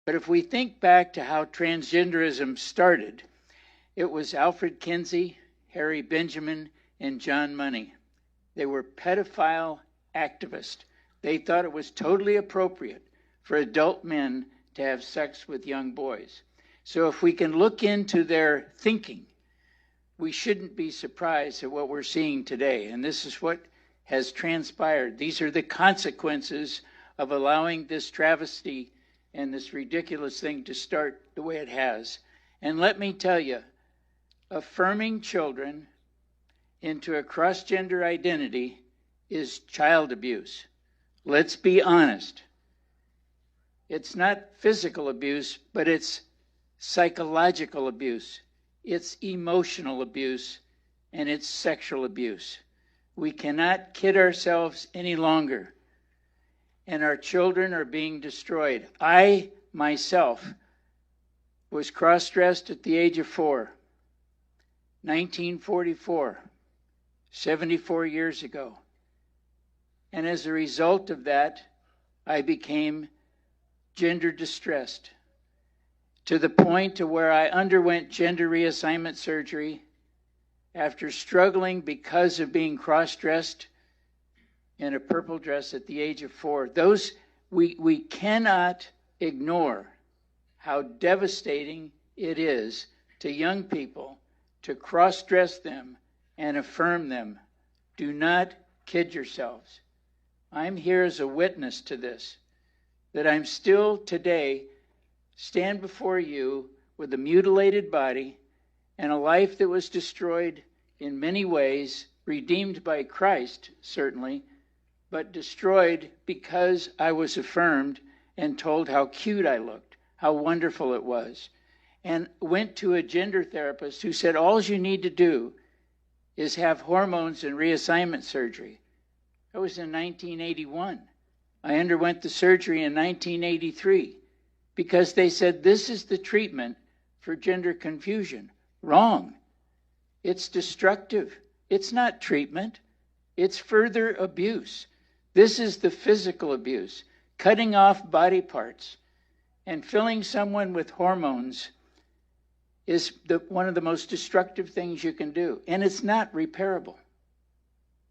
But if we think back to how transgenderism started, it was Alfred Kinsey, Harry Benjamin, and John Money. They were pedophile activists. They thought it was totally appropriate for adult men to have sex with young boys. So if we can look into their thinking, we shouldn't be surprised at what we're seeing today. And this is what has transpired. These are the consequences of allowing this travesty and this ridiculous thing to start the way it has. And let me tell you, affirming children into a cross-gender identity is child abuse. Let's be honest. It's not physical abuse, but it's psychological abuse. It's emotional abuse, and it's sexual abuse. We cannot kid ourselves any longer. And our children are being destroyed. I, myself, was cross-dressed at the age of 4, 1944, 74 years ago. And as a result of that, I became gender distressed to the point to where I underwent gender reassignment surgery after struggling because of being cross-dressed in a purple dress at the age of 4. We cannot ignore how devastating it is to young people to cross-dress them and affirm them. Do not kid yourselves. I'm here as a witness to this, that I'm still today stand before you with a mutilated body and a life that was destroyed in many ways, redeemed by Christ, certainly, but destroyed because I was affirmed and told how cute I looked, how wonderful it was, and went to a gender therapist who said, all you need to do is have hormones and reassignment surgery. That was in 1981. I underwent the surgery in 1983 because they said this is the treatment for gender confusion. Wrong. It's destructive. It's not treatment. It's further abuse. This is the physical abuse. Cutting off body parts and filling someone with hormones is one of the most destructive things you can do. And it's not repairable.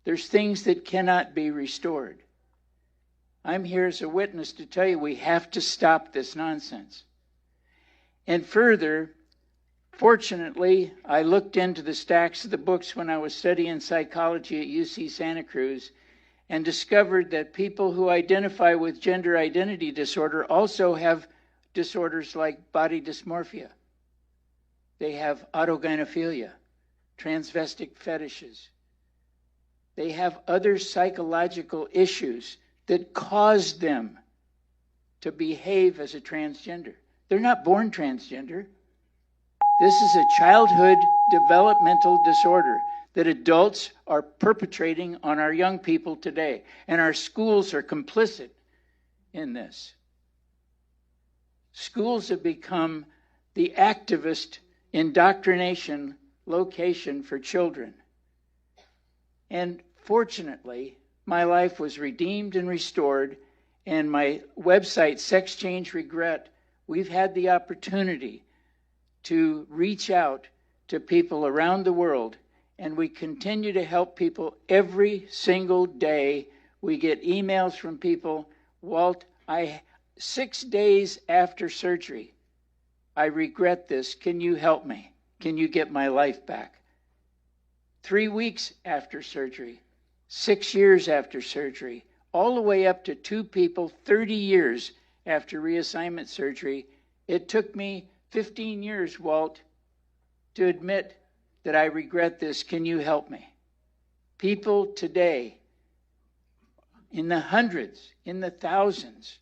There's things that cannot be restored. I'm here as a witness to tell you we have to stop this nonsense. And further, fortunately, I looked into the stacks of the books when I was studying psychology at UC Santa Cruz and discovered that people who identify with gender identity disorder also have disorders like body dysmorphia. They have autogynephilia, transvestic fetishes. They have other psychological issues that cause them to behave as a transgender. They're not born transgender. This is a childhood developmental disorder that adults are perpetrating on our young people today. And our schools are complicit in this. Schools have become the activist indoctrination location for children. And fortunately, my life was redeemed and restored, and my website, Sex Change Regret, we've had the opportunity to reach out to people around the world, and we continue to help people every single day. We get emails from people, Walt, 6 days after surgery, I regret this. Can you help me? Can you get my life back? 3 weeks after surgery, 6 years after surgery, all the way up to 2 people 30 years after reassignment surgery. It took me 15 years, Walt, to admit that I regret this. Can you help me? People today, in the hundreds, in the thousands,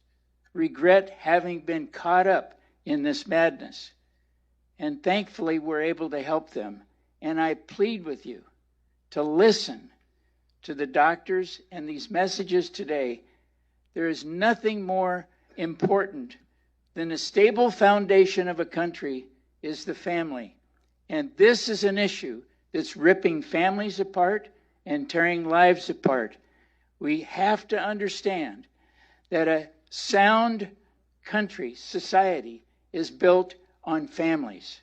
regret having been caught up in this madness. And thankfully, we're able to help them. And I plead with you to listen to the doctors and these messages today. There is nothing more important than a stable foundation of a country is the family. And this is an issue that's ripping families apart and tearing lives apart. We have to understand that a sound country, society is built on families.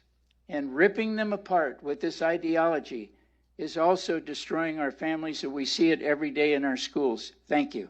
And ripping them apart with this ideology is also destroying our families, and we see it every day in our schools. Thank you.